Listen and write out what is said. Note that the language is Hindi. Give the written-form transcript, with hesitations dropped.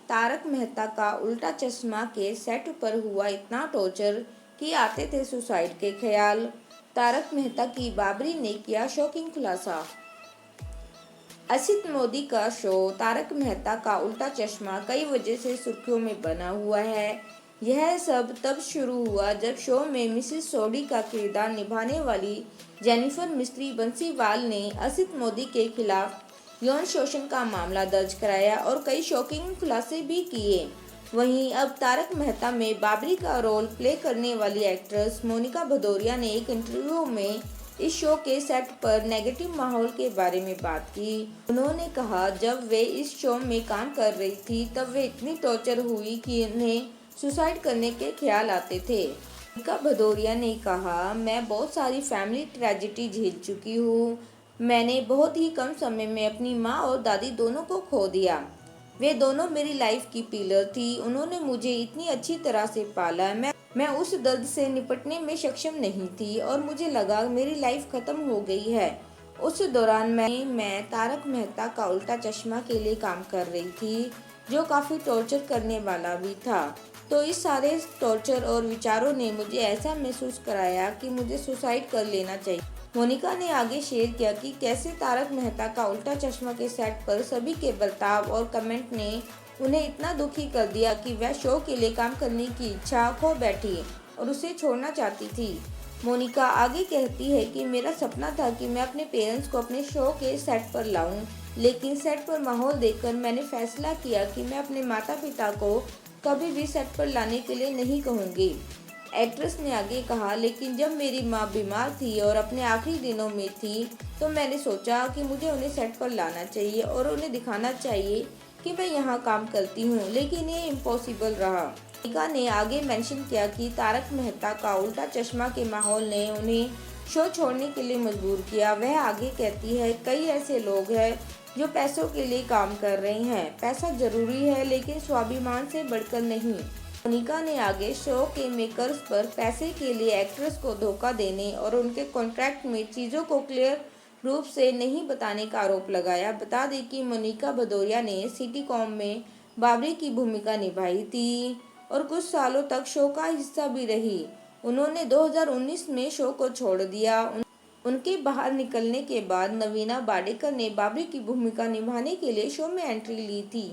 तारक मेहता का उल्टा चश्मा के सेट पर हुआ इतना टॉर्चर कि आते थे सुसाइड के ख्याल। तारक मेहता की बाबरी ने किया शॉकिंग खुलासा। असित मोदी का शो तारक मेहता का उल्टा चश्मा कई वजह से सुर्खियों में बना हुआ है। यह सब तब शुरू हुआ जब शो में मिसेस सोडी का किरदार निभाने वाली जेनिफर मिस्त्री बंसीवाल ने असित मोदी के खिलाफ यौन शोषण का मामला दर्ज कराया और कई शॉकिंग खुलासे भी किए। वहीं अब तारक मेहता में बाबरी का रोल प्ले करने वाली एक्ट्रेस मोनिका भदौरिया ने एक इंटरव्यू में इस शो के सेट पर नेगेटिव माहौल के बारे में बात की। उन्होंने कहा, जब वे इस शो में काम कर रही थी तब वे इतनी टॉर्चर हुई कि उन्हें सुसाइड करने के ख्याल आते थे। मोनिका भदौरिया ने कहा, मैं बहुत सारी फैमिली ट्रेजेडी झेल चुकी हूँ। मैंने बहुत ही कम समय में अपनी माँ और दादी दोनों को खो दिया। वे दोनों मेरी लाइफ की पिलर थी। उन्होंने मुझे इतनी अच्छी तरह से पाला। मैं उस दर्द से निपटने में सक्षम नहीं थी और मुझे लगा मेरी लाइफ खत्म हो गई है। उस दौरान मैं तारक मेहता का उल्टा चश्मा के लिए काम कर रही थी, जो काफ़ी टॉर्चर करने वाला भी था। तो इस सारे टॉर्चर और विचारों ने मुझे ऐसा महसूस कराया कि मुझे सुसाइड कर लेना चाहिए। मोनिका ने आगे शेयर किया कि कैसे तारक मेहता का उल्टा चश्मा के सेट पर सभी के बर्ताव और कमेंट ने उन्हें इतना दुखी कर दिया कि वह शो के लिए काम करने की इच्छा खो बैठी और उसे छोड़ना चाहती थी। मोनिका आगे कहती है कि मेरा सपना था कि मैं अपने पेरेंट्स को अपने शो के सेट पर लाऊं, लेकिन सेट पर माहौल देखकर मैंने फैसला किया कि मैं अपने माता पिता को कभी भी सेट पर लाने के लिए नहीं कहूँगी। एक्ट्रेस ने आगे कहा, लेकिन जब मेरी माँ बीमार थी और अपने आखिरी दिनों में थी तो मैंने सोचा कि मुझे उन्हें सेट पर लाना चाहिए और उन्हें दिखाना चाहिए कि मैं यहाँ काम करती हूँ, लेकिन ये इम्पॉसिबल रहा। मोनिका ने आगे मेंशन किया कि तारक मेहता का उल्टा चश्मा के माहौल ने उन्हें शो छोड़ने के लिए मजबूर किया। वह आगे कहती है, कई ऐसे लोग हैं जो पैसों के लिए काम कर रहे हैं। पैसा जरूरी है लेकिन स्वाभिमान से बढ़कर नहीं। मोनिका ने आगे शो के मेकर्स पर पैसे के लिए एक्ट्रेस को धोखा देने और उनके कॉन्ट्रैक्ट में चीज़ों को क्लियर रूप से नहीं बताने का आरोप लगाया। बता दें कि मोनिका भदौरिया ने सिटीकॉम में बाबरी की भूमिका निभाई थी और कुछ सालों तक शो का हिस्सा भी रही। उन्होंने 2019 में शो को छोड़ दिया। उनके बाहर निकलने के बाद नवीना बाडेकर ने बाबरी की भूमिका निभाने के लिए शो में एंट्री ली थी।